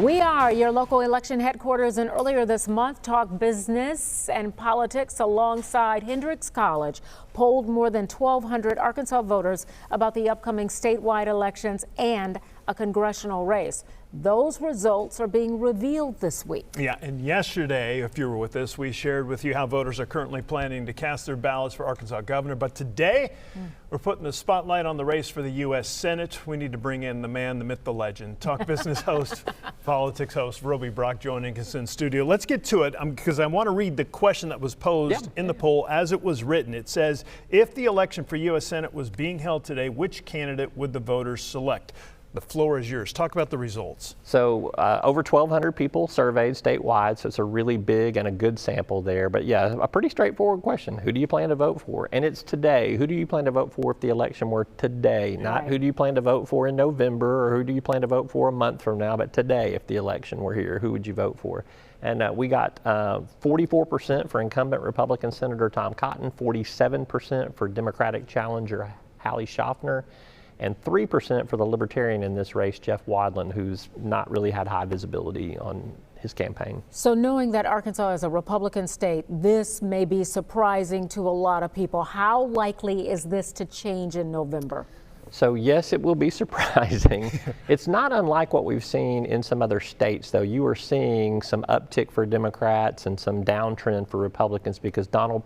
We are your local election headquarters, and earlier this month, Talk Business and Politics alongside Hendrix College polled more than 1,200 Arkansas voters about the upcoming statewide elections and a congressional race. Those results are being revealed this week. Yeah, and yesterday, if you were with us, we shared with you how voters are currently planning to cast their ballots for Arkansas governor. But today, we're putting the spotlight on the race for the U.S. Senate. We need to bring in the man, the myth, the legend, Talk Business host, politics host, Roby Brock joining us in studio. Let's get to it because I want to read the question that was posed in the poll as it was written. It says, if the election for U.S. Senate was being held today, which candidate would the voters select? The floor is yours. Talk about the results. So over 1,200 people surveyed statewide, so it's a really big and a good sample there. But yeah, a pretty straightforward question. Who do you plan to vote for? And it's today. Who do you plan to vote for if the election were today? Not who do you plan to vote for in November or who do you plan to vote for a month from now, but today if the election were here, who would you vote for? And we got 44% for incumbent Republican Senator Tom Cotton, 47% for Democratic challenger Hallie Shoffner, and 3% for the Libertarian in this race, Jeff Wadlin, who's not really had high visibility on his campaign. So knowing that Arkansas is a Republican state, this may be surprising to a lot of people. How likely is this to change in November? So yes, it will be surprising. It's not unlike what we've seen in some other states, though. You are seeing some uptick for Democrats and some downtrend for Republicans because Donald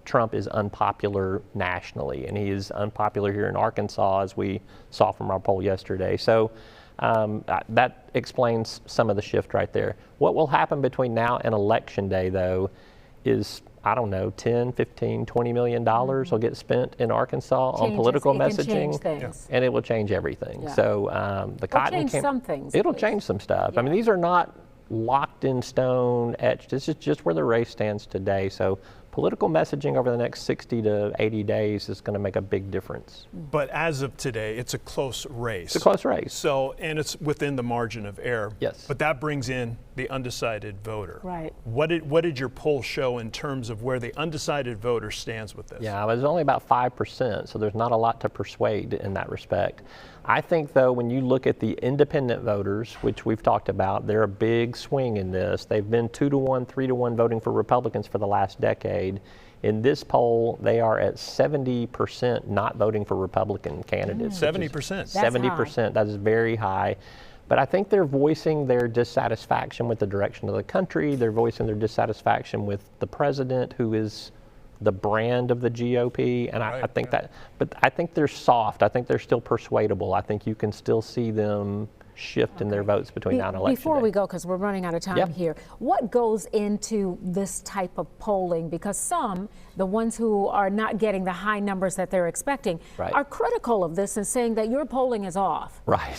Trump is unpopular nationally, and he is unpopular here in Arkansas, as we saw from our poll yesterday. So that explains some of the shift right there. What will happen between now and Election Day, though, is, I don't know, 10, 15, 20 million dollars will get spent in Arkansas on political messaging, and it will change everything. So the Cotton change some things. It'll change some stuff. I mean, these are not locked in stone, etched. This is just where the race stands today. So political messaging over the next 60 to 80 days is going to make a big difference. But as of today, it's a close race. It's a close race. So, and it's within the margin of error. Yes. But that brings in the undecided voter. Right. What did your poll show in terms of where the undecided voter stands with this? Yeah, it was only about 5%, so there's not a lot to persuade in that respect. I think, though, when you look at the independent voters, which we've talked about, they're a big swing in this. They've been 2-to-1, 3-to-1 voting for Republicans for the last decade. In this poll, they are at 70% not voting for Republican candidates. 70%. 70%. That is very high. But I think they're voicing their dissatisfaction with the direction of the country. They're voicing their dissatisfaction with the president, who is the brand of the GOP, and I think that, but I think they're soft. I think they're still persuadable. I think you can still see them shift in their votes between now and election Before day. we go, because we're running out of time here, what goes into this type of polling? Because some, the ones who are not getting the high numbers that they're expecting, are critical of this and saying that your polling is off. Right.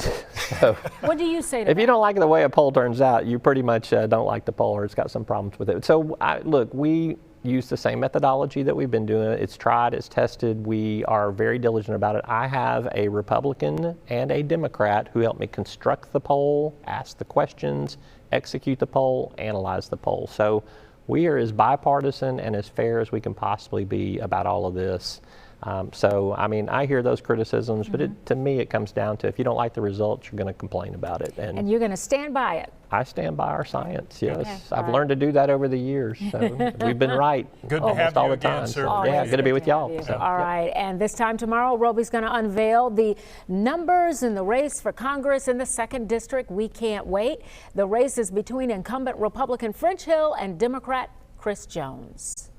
So, what do you say to that? If you don't like the way a poll turns out, you pretty much don't like the poll, or it's got some problems with it. So look, we use the same methodology that we've been doing. It's tried, it's tested. We are very diligent about it. I have a Republican and a Democrat who helped me construct the poll, ask the questions, execute the poll, analyze the poll. So we are as bipartisan and as fair as we can possibly be about all of this. So, I mean, I hear those criticisms, but to me, it comes down to, if you don't like the results, you're going to complain about it. And you're going to stand by it. I stand by our science, yes. Okay, I've learned to do that over the years. So we've been right good to have all you the again, time. sir. Yeah, good to be with y'all. So, all right, and this time tomorrow, Roby's going to unveil the numbers in the race for Congress in the 2nd District. We can't wait. The race is between incumbent Republican French Hill and Democrat Chris Jones.